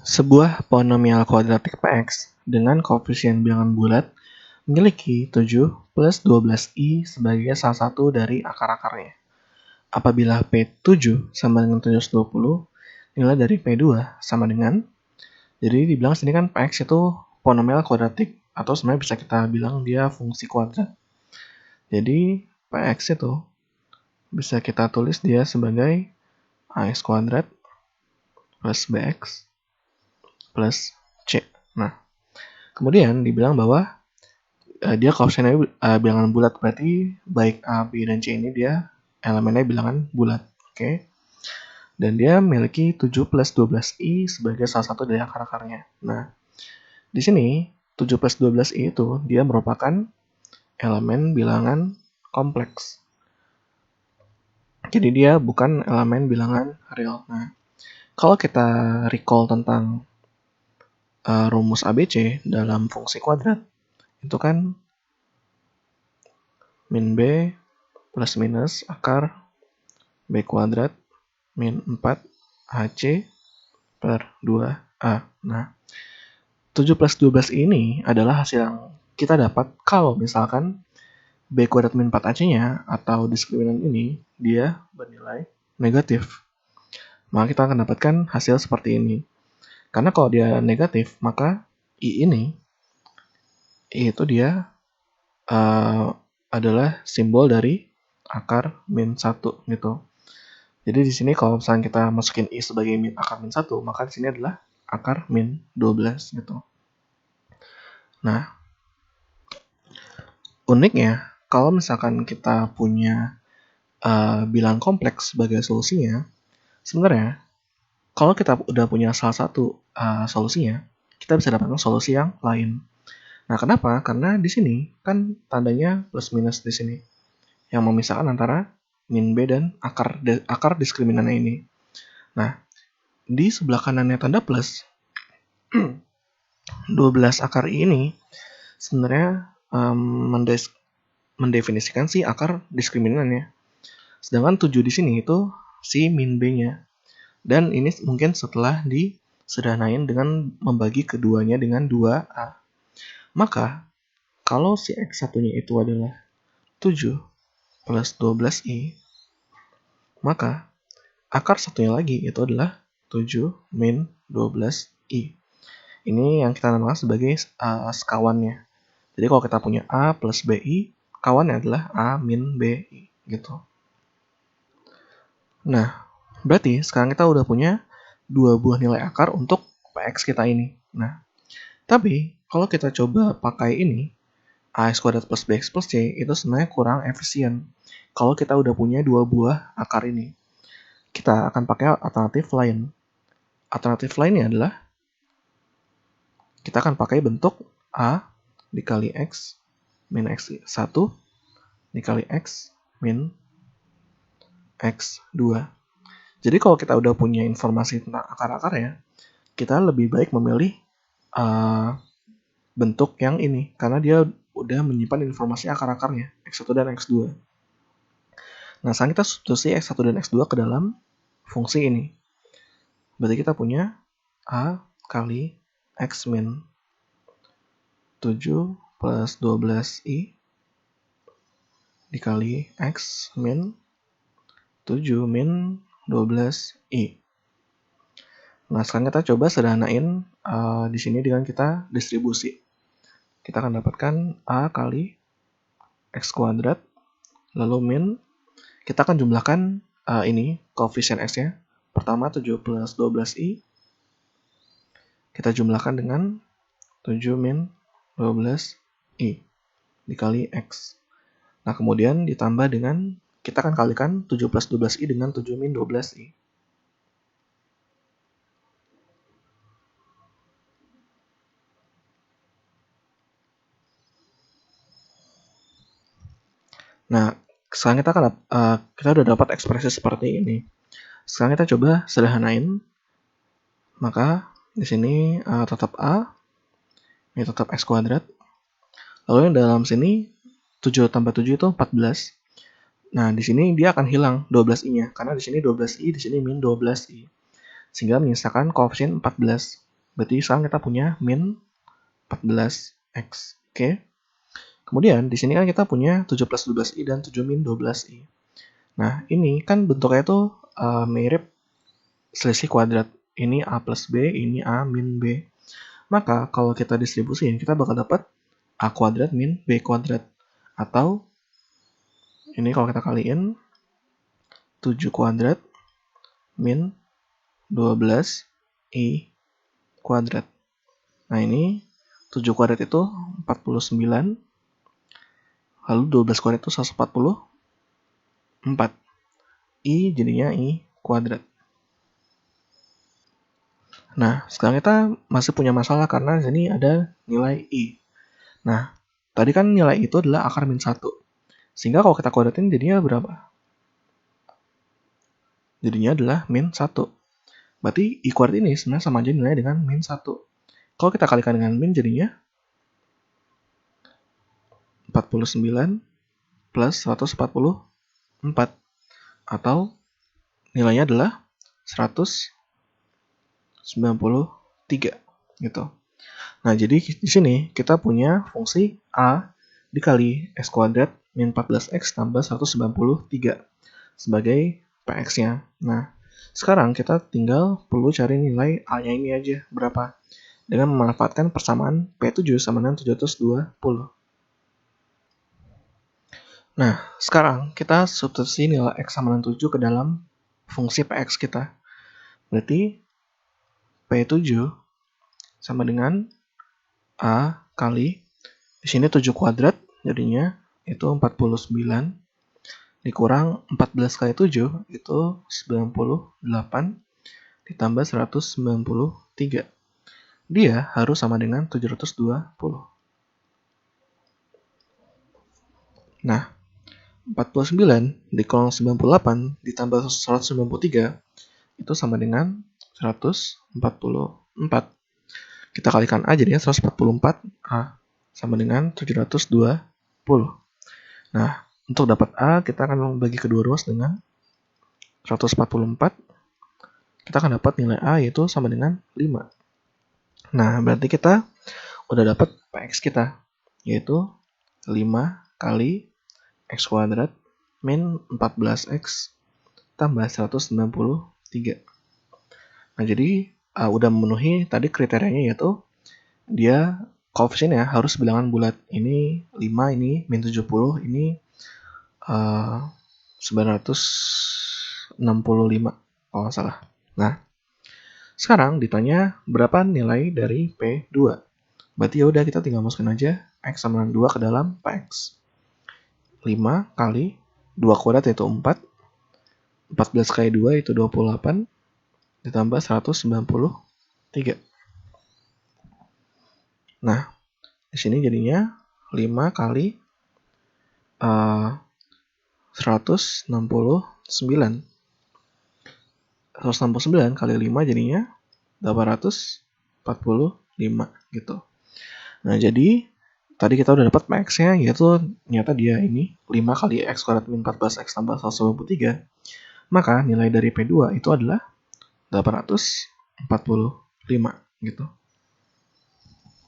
Sebuah polinomial kuadratik Px dengan koefisien bilangan bulat memiliki 7 plus 12i sebagai salah satu dari akar-akarnya. Apabila P7 sama dengan 720, nilai dari P2 sama dengan, jadi dibilang sini kan Px itu polinomial kuadratik, atau sebenarnya bisa kita bilang dia fungsi kuadrat. Jadi Px itu bisa kita tulis dia sebagai ax kuadrat plus bx plus c. Nah, kemudian dibilang bahwa dia koefisiennya bilangan bulat, berarti baik A, B, dan C ini dia elemennya bilangan bulat. Oke. Dan dia memiliki 7 plus 12i sebagai salah satu dari akar-akarnya. Nah, di sini 7 plus 12i itu dia merupakan elemen bilangan kompleks. Jadi dia bukan elemen bilangan real. Nah, kalau kita recall tentang rumus ABC dalam fungsi kuadrat, itu kan min B plus minus akar B kuadrat min 4 AC per 2A. Nah, 7 plus 12 ini adalah hasil yang kita dapat kalau misalkan B kuadrat min 4 AC-nya atau diskriminan ini dia bernilai negatif. Maka kita akan dapatkan hasil seperti ini. Karena kalau dia negatif, maka I ini itu dia adalah simbol dari akar min 1 gitu. Jadi di sini kalau misalnya kita masukin I sebagai akar min 1, maka di sini adalah akar min 12 gitu. Nah, uniknya kalau misalkan kita punya bilangan kompleks sebagai solusinya, sebenarnya kalau kita udah punya salah satu solusinya, kita bisa dapatkan solusi yang lain. Nah, kenapa? Karena di sini kan tandanya plus minus di sini, yang memisahkan antara min B dan akar diskriminannya ini. Nah, di sebelah kanannya tanda plus, 12 akar ini sebenarnya mendefinisikan si akar diskriminannya. Sedangkan 7 di sini itu si min B-nya. Dan ini mungkin setelah disederhanain dengan membagi keduanya dengan 2A. Maka, kalau si X1-nya itu adalah 7 plus 12I, maka akar satunya lagi itu adalah 7 min 12I. Ini yang kita namakan sebagai sekawannya. Jadi kalau kita punya A plus BI, kawannya adalah A min BI gitu. Nah, berarti sekarang kita udah punya dua buah nilai akar untuk Px kita ini. Nah, tapi kalau kita coba pakai ini, ax kuadrat plus bx plus c, itu sebenarnya kurang efisien. Kalau kita udah punya dua buah akar ini, kita akan pakai alternatif lain. Alternatif lainnya adalah kita akan pakai bentuk A dikali X min X1 dikali X min X2. Jadi kalau kita udah punya informasi tentang akar-akarnya, kita lebih baik memilih bentuk yang ini, karena dia udah menyimpan informasi akar-akarnya, X1 dan X2. Nah, sekarang kita substitusi X1 dan X2 ke dalam fungsi ini. Berarti kita punya A kali X min 7 plus 12I dikali X min 7 min 12I. Nah, sekarang kita coba sederhanain di sini dengan kita distribusi. Kita akan dapatkan A kali X kuadrat, lalu min, kita akan jumlahkan ini, koefisien X-nya. Pertama 7 plus 12I, kita jumlahkan dengan 7 min 12I dikali X. Nah, kemudian ditambah dengan, kita akan kalikan 7 plus 12I dengan 7 min 12I. Nah, sekarang kita udah dapat ekspresi seperti ini. Sekarang kita coba sederhanain. Maka di sini tetap A, ini tetap X kuadrat. Lalu yang dalam sini 7 tambah 7 itu 14. Nah, di sini dia akan hilang 12i-nya, karena di sini 12i, di sini min 12i. Sehingga menyisakan koefisien 14. Berarti sekarang kita punya min 14x. Oke. Kemudian di sini kan kita punya 7 plus 12i dan 7 min 12i. Nah, ini kan bentuknya tuh mirip selisih kuadrat. Ini a plus b, ini a min b. Maka kalau kita distribusiin, kita bakal dapat a kuadrat min b kuadrat. Atau ini kalau kita kaliin 7 kuadrat min 12i kuadrat. Nah, ini 7 kuadrat itu 49, lalu 12 kuadrat itu 144. I jadinya i kuadrat. Nah, sekarang kita masih punya masalah karena di sini ada nilai i. Nah, tadi kan nilai itu adalah akar min 1. Sehingga kalau kita kuadratin jadinya berapa? Jadinya adalah min 1. Berarti i kuadrat ini sebenarnya sama aja nilainya dengan min 1. Kalau kita kalikan dengan min jadinya 49 plus 144. Atau nilainya adalah 193 gitu. Nah, jadi di sini kita punya fungsi a dikali x kuadrat min 14x tambah 193 sebagai px-nya. Nah, sekarang kita tinggal perlu cari nilai a-nya ini aja berapa dengan memanfaatkan persamaan P7 sama dengan 720. Nah, sekarang kita substitusi nilai x sama dengan 7 ke dalam fungsi px kita. Berarti P7 sama dengan a kali, di sini 7 kuadrat, jadinya itu 49, dikurang 14 kali 7, itu 98, ditambah 193. Dia harus sama dengan 720. Nah, 49 dikurang 98 ditambah 193, itu sama dengan 144. Kita kalikan A jadinya 144A sama dengan 720. Nah, untuk dapat A kita akan membagi kedua ruas dengan 144. Kita akan dapat nilai A yaitu sama dengan 5. Nah, berarti kita udah dapat Px kita yaitu 5 kali x kuadrat min 14x tambah 193. Nah, jadi udah memenuhi tadi kriterianya yaitu dia koefisiennya harus bilangan bulat. Ini 5, ini min 70, ini 965 kalau nggak salah. Nah, sekarang ditanya berapa nilai dari P2. Berarti ya udah kita tinggal masukin aja x sama dengan 2 ke dalam Px. 5 kali 2 kuadrat yaitu 4. 14 kali 2 itu 28 ditambah 193. Nah, di sini jadinya 5 kali 169. 169 kali 5 jadinya 845 gitu. Nah, jadi tadi kita udah dapat Px-nya yaitu ternyata dia ini 5 kali x kuadrat min 14x tambah 193. Maka nilai dari P2 itu adalah 845 gitu.